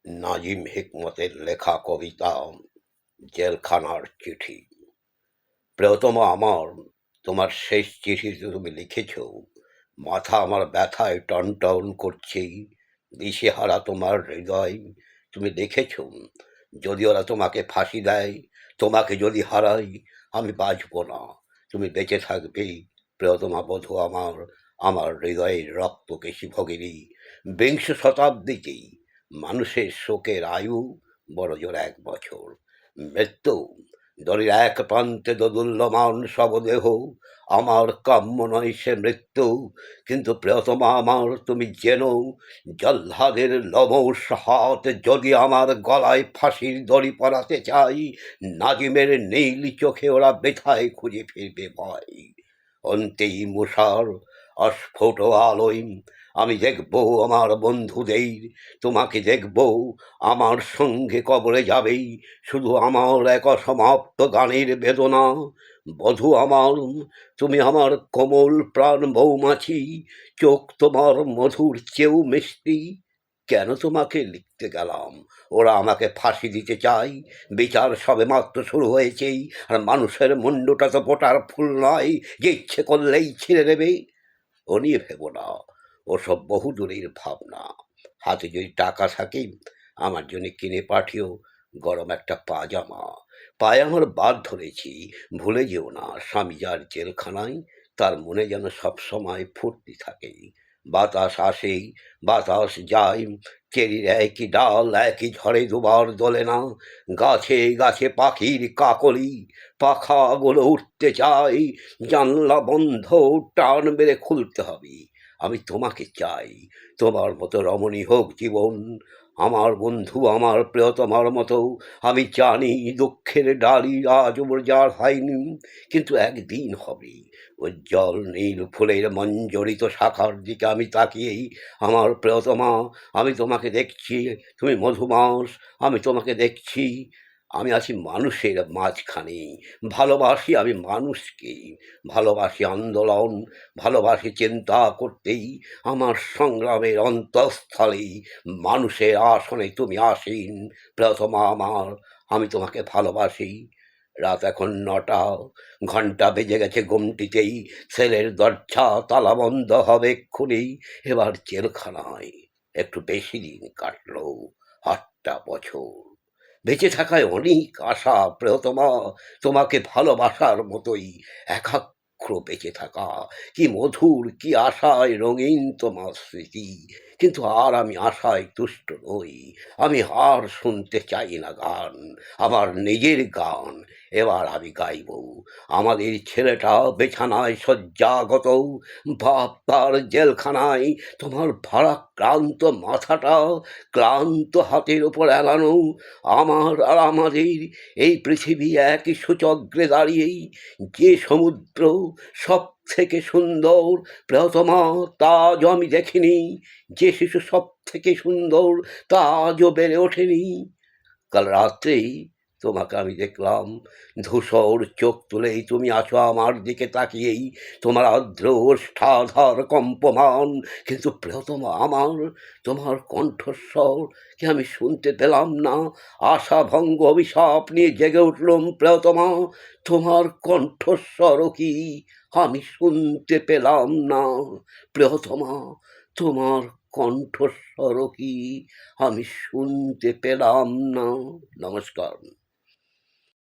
নাজিম হিকমতের লেখা কবিতা জেলখানার চিঠি। প্রিয়তমা আমার, তোমার শেষ চিঠিতে তুমি লিখেছ, মাথা আমার ব্যথায় টনটন করছে, দিশেহারা তোমার হৃদয়। তুমি লিখেছ, যদি ওরা তোমাকে ফাঁসি দেয়, তোমাকে যদি হারাই, আমি বাঁচব না, তুমি বেঁচে থাকবে প্রিয়তমা বধূ আমার, আমার হৃদয়ের রক্তকেশী ভগিনী। বিংশ শতাব্দীতেই মানুষের শোকের আয়ু বড় জোর 1 বছর। মৃত্যু দড়ির এক প্রান্তে দোদুল্যমান শবদেহ, আমার কাম্য নয় সে মৃত্যু। কিন্তু প্রিয়তমা আমার, তুমি জেনো, জল্লাদের লোমশ হাত যদি আমার গলায় ফাঁসির দড়ি পরাতে চাই, নাজিমের নীল চোখে ওরা বৃথায় খুঁজে ফিরবে ভয়। অন্তেই মুষার অস্ফুট আলোয় আমি দেখব আমার বন্ধুদের, তোমাকে দেখব আমার সঙ্গে কবরে যাবেই, শুধু আমার এক অসমাপ্ত গানের বেদনা। বধূ আমার, তুমি আমার কোমল প্রাণ মৌমাছি, চোখ তোমার মধুর চেয়েও মিষ্টি। কেন তোমাকে লিখতে গেলাম, ওরা আমাকে ফাঁসি দিতে চাই, বিচার সবে মাত্র শুরু হয়েছেই, আর মানুষের মুন্ডটা তো পোটার ফুল নয় যে ইচ্ছে করলেই ছিঁড়ে নেবে। ও নিয়ে ভেবো না, ওসব বহুদূরের ভাবনা। হাতে যদি টাকা থাকে, আমার জন্য কিনে পাঠিও গরম একটা পাজামা। পায়ে আমার বাদ ধরেছি, ভুলে যেও না, স্বামী যার জেলখানায়, তার মনে যেন সবসময় ফুর্তি থাকে। বাতাস আসে, বাতাস যায়, চেরির একই ডাল একই ঝড়ে দুবার দোলে না। গাছে গাছে পাখির কাকলি, পাখাগুলো উঠতে চায়, জানলা বন্ধ, টান মেরে খুলতে হবে। আমি তোমাকে চাই, তোমার মতো রমণী হোক জীবন, আমার বন্ধু আমার প্রিয়তমার মতো। আমি জানি দুঃখের ডালি আজ যার হয়নি, কিন্তু একদিন হবে। উজ্জ্বল নীল ফুলের মঞ্জরিত শাখার দিকে আমি তাকিয়েই, আমার প্রিয়তমা, আমি তোমাকে দেখছি, তুমি মধুমাস, আমি তোমাকে দেখছি। আমি আছি মানুষের মাঝখানে, ভালোবাসি আমি মানুষকে, ভালোবাসি আন্দোলন, ভালোবাসি চিন্তা করতেই, আমার সংগ্রামের অন্তঃস্থলে মানুষের আসনে তুমি আসীন প্রিয়তমা আমার, আমি তোমাকে ভালোবাসি। রাত এখন 9টা, ঘন্টা বেজে গেছে ঘুমটিতেই, সেলের দরজা তালা বন্ধ হবে এক্ষুনি। এবার জেলখানায় একটু বেশি দিন কাটলো, 8টা বছর। বেঁচে থাকায় অনেক আশা প্রিয়তমা, তোমাকে ভালোবাসার মতোই একাগ্র বেঁচে থাকা। কি মধুর, কি আশায় রঙিন তোমার স্মৃতি। কিন্তু আর আমি আশায় তুষ্ট নই, আমি আর শুনতে চাই না গান, আমার নিজের গান। এবার আমি গাইব, আমাদের ছেলেটা বিছানায় শয্যাগত, বাপ তার জেলখানায়, তোমার ভারাক্রান্ত মাথাটা ক্লান্ত হাতের উপর এলানো, আমার আর আমাদের এই পৃথিবী একই সূচগ্রে দাঁড়িয়েই। যে সমুদ্র সব থেকে সুন্দর প্রিয়তমা, তা আজও আমি দেখিনি, যে শিশু সব থেকে সুন্দর তা আজও বেড়ে ওঠেনি। কাল রাত্রেই তোমাকে আমি দেখলাম, ধূসর চোখ তুলেই তুমি আছো আমার দিকে তাকিয়েই, তোমার আর্দ্র ওষ্ঠাধর কম্পমান। কিন্তু প্রিয়তমা আমার, তোমার কণ্ঠস্বর কি আমি শুনতে পেলাম না? আশা ভঙ্গ অভিশাপ নিয়ে জেগে উঠলাম প্রিয়তমা, তোমার কণ্ঠস্বরও কি আমি শুনতে পেলাম না? প্রিয়তমা, তোমার কণ্ঠস্বরও কি আমি শুনতে পেলাম না? নমস্কার।